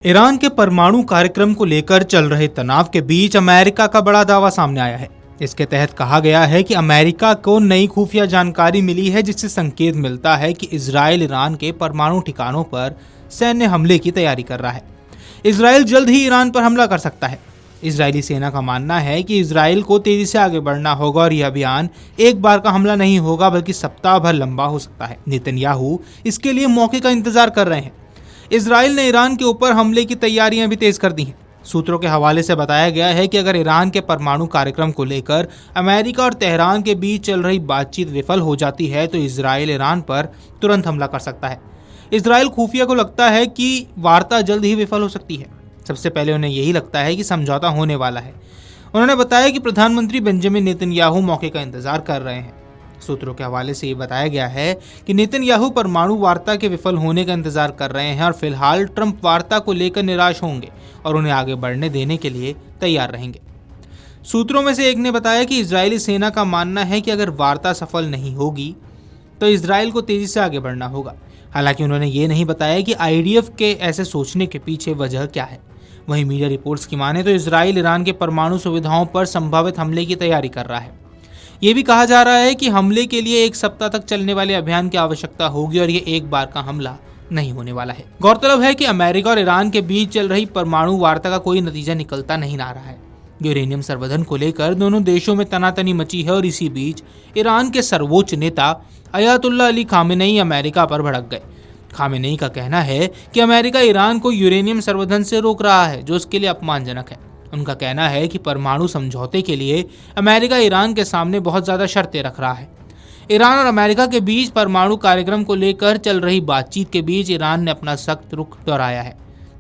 Iran के परमाणु कार्यक्रम को लेकर चल रहे तनाव के बीच अमेरिका का बड़ा दावा सामने आया है। इसके तहत कहा गया है कि अमेरिका को नई खुफिया जानकारी मिली है, जिससे संकेत मिलता है कि इजराइल ईरान के परमाणु ठिकानों पर सैन्य हमले की तैयारी कर रहा है। इजराइल जल्द ही ईरान पर हमला कर सकता है। इजरायली सेना का मानना है कि इजराइल को तेजी से आगे बढ़ना होगा और यह अभियान एक बार का हमला नहीं होगा, बल्कि सप्ताह भर लंबा हो सकता है। नेतन्याहू इसके लिए मौके का इंतजार कर रहे हैं। इजराइल ने ईरान के ऊपर हमले की तैयारियां भी तेज कर दी हैं। सूत्रों के हवाले से बताया गया है कि अगर ईरान के परमाणु कार्यक्रम को लेकर अमेरिका और तेहरान के बीच चल रही बातचीत विफल हो जाती है तो इजराइल ईरान पर तुरंत हमला कर सकता है। इजराइल खुफिया को लगता है कि वार्ता जल्द ही विफल हो सकती है। सबसे पहले उन्हें यही लगता है कि समझौता होने वाला है। उन्होंने बताया कि प्रधानमंत्री बेंजामिन नेतन्याहू मौके का इंतजार कर रहे हैं। सूत्रों के हवाले से ये बताया गया है कि नेतन्याहू परमाणु वार्ता के विफल होने का इंतजार कर रहे हैं और फिलहाल ट्रंप वार्ता को लेकर निराश होंगे और उन्हें आगे बढ़ने देने के लिए तैयार रहेंगे। सूत्रों में से एक ने बताया कि इजरायली सेना का मानना है कि अगर वार्ता सफल नहीं होगी तो इजराइल को तेजी से आगे बढ़ना होगा। हालांकि उन्होंने ये नहीं बताया कि आईडीएफ के ऐसे सोचने के पीछे वजह क्या है। वहीं मीडिया रिपोर्ट्स की माने तो इजराइल ईरान के परमाणु सुविधाओं पर संभावित हमले की तैयारी कर रहा है। ये भी कहा जा रहा है कि हमले के लिए एक सप्ताह तक चलने वाले अभियान की आवश्यकता होगी और ये एक बार का हमला नहीं होने वाला है। गौरतलब है कि अमेरिका और ईरान के बीच चल रही परमाणु वार्ता का कोई नतीजा निकलता नहीं आ रहा है। यूरेनियम संवर्धन को लेकर दोनों देशों में तनातनी मची है और इसी बीच ईरान के सर्वोच्च नेता अयातुल्ला अली खामेनेई अमेरिका पर भड़क गए। खामेनेई का कहना है कि अमेरिका ईरान को यूरेनियम संवर्धन से रोक रहा है, जो उसके लिए अपमानजनक है। उनका कहना है कि परमाणु समझौते के लिए अमेरिका ईरान के सामने बहुत ज़्यादा शर्तें रख रहा है। ईरान और अमेरिका के बीच परमाणु कार्यक्रम को लेकर चल रही बातचीत के बीच ईरान ने अपना सख्त रुख दोहराया है।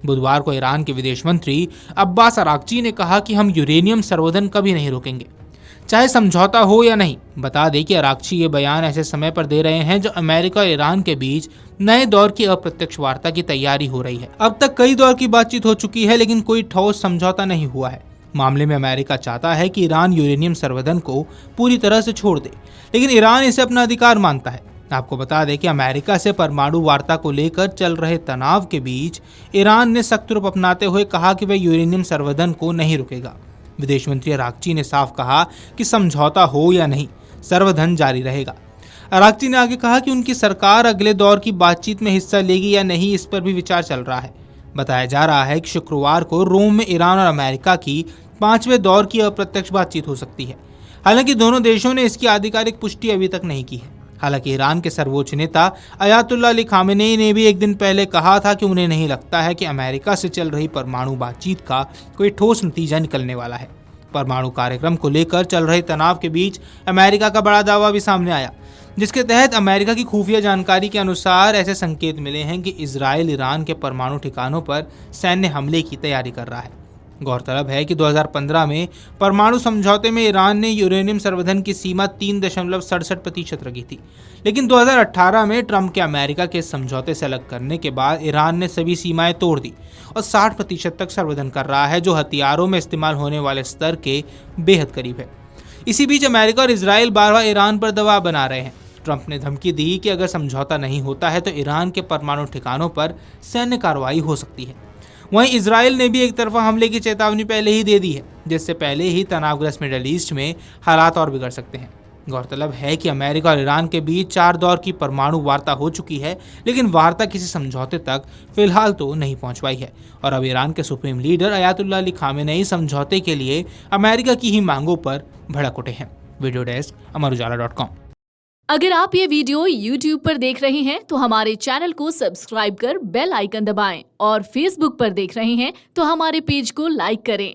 बुधवार को ईरान के विदेश मंत्री अब्बास अराक्ची ने कहा कि हम यूरेनियम संवर्धन कभी नहीं रोकेंगे, चाहे समझौता हो या नहीं। बता दें कि अराक्ची ये बयान ऐसे समय पर दे रहे हैं जो अमेरिका और ईरान के बीच नए दौर की अप्रत्यक्ष वार्ता की तैयारी हो रही है। अब तक कई दौर की बातचीत हो चुकी है, लेकिन कोई ठोस समझौता नहीं हुआ है। मामले में अमेरिका चाहता है कि ईरान यूरेनियम संवर्धन को पूरी तरह से छोड़ दे, लेकिन ईरान इसे अपना अधिकार मानता है। आपको बता दें कि अमेरिका से परमाणु वार्ता को लेकर चल रहे तनाव के बीच ईरान ने सख्त रुख अपनाते हुए कहा कि वह यूरेनियम संवर्धन को नहीं रुकेगा। विदेश मंत्री अराक्ची ने साफ कहा कि समझौता हो या नहीं, संवर्धन जारी रहेगा। अराक्ची ने आगे कहा कि उनकी सरकार अगले दौर की बातचीत में हिस्सा लेगी या नहीं, इस पर भी विचार चल रहा है। बताया जा रहा है कि शुक्रवार को रोम में ईरान और अमेरिका की 5वें दौर की अप्रत्यक्ष बातचीत हो सकती है। हालांकि दोनों देशों ने इसकी आधिकारिक पुष्टि अभी तक नहीं की है। हालांकि ईरान के सर्वोच्च नेता अयातुल्ला अली खामेनेई ने भी एक दिन पहले कहा था कि उन्हें नहीं लगता है कि अमेरिका से चल रही परमाणु बातचीत का कोई ठोस नतीजा निकलने वाला है। परमाणु कार्यक्रम को लेकर चल रहे तनाव के बीच अमेरिका का बड़ा दावा भी सामने आया, जिसके तहत अमेरिका की खुफिया जानकारी के अनुसार ऐसे संकेत मिले हैं कि इजराइल ईरान के परमाणु ठिकानों पर सैन्य हमले की तैयारी कर रहा है। गौरतलब है कि 2015 में परमाणु समझौते में ईरान ने यूरेनियम संवर्धन की सीमा 3.67% रखी थी, लेकिन 2018 में ट्रंप के अमेरिका के समझौते से अलग करने के बाद ईरान ने सभी सीमाएं तोड़ दी और 60% तक संवर्धन कर रहा है, जो हथियारों में इस्तेमाल होने वाले स्तर के बेहद करीब है। इसी बीच अमेरिका और इजराइल बार बार ईरान पर दबाव बना रहे हैं। ट्रंप ने धमकी दी कि अगर समझौता नहीं होता है तो ईरान के परमाणु ठिकानों पर सैन्य कार्रवाई हो सकती है। वहीं इजराइल ने भी एक तरफा हमले की चेतावनी पहले ही दे दी है, जिससे पहले ही तनावग्रस्त मिडल ईस्ट में हालात और बिगड़ सकते हैं। गौरतलब है कि अमेरिका और ईरान के बीच 4 दौर की परमाणु वार्ता हो चुकी है, लेकिन वार्ता किसी समझौते तक फिलहाल तो नहीं पहुंच पाई है और अब ईरान के supreme leader Ayatollah Ali Khamenei समझौते के लिए अमेरिका की ही मांगों पर भड़क उठे हैं। वीडियो डेस्क अमरउजाला.com। अगर आप ये वीडियो YouTube पर देख रहे हैं तो हमारे चैनल को सब्सक्राइब कर बेल आइकन दबाएं और Facebook पर देख रहे हैं तो हमारे पेज को लाइक करें।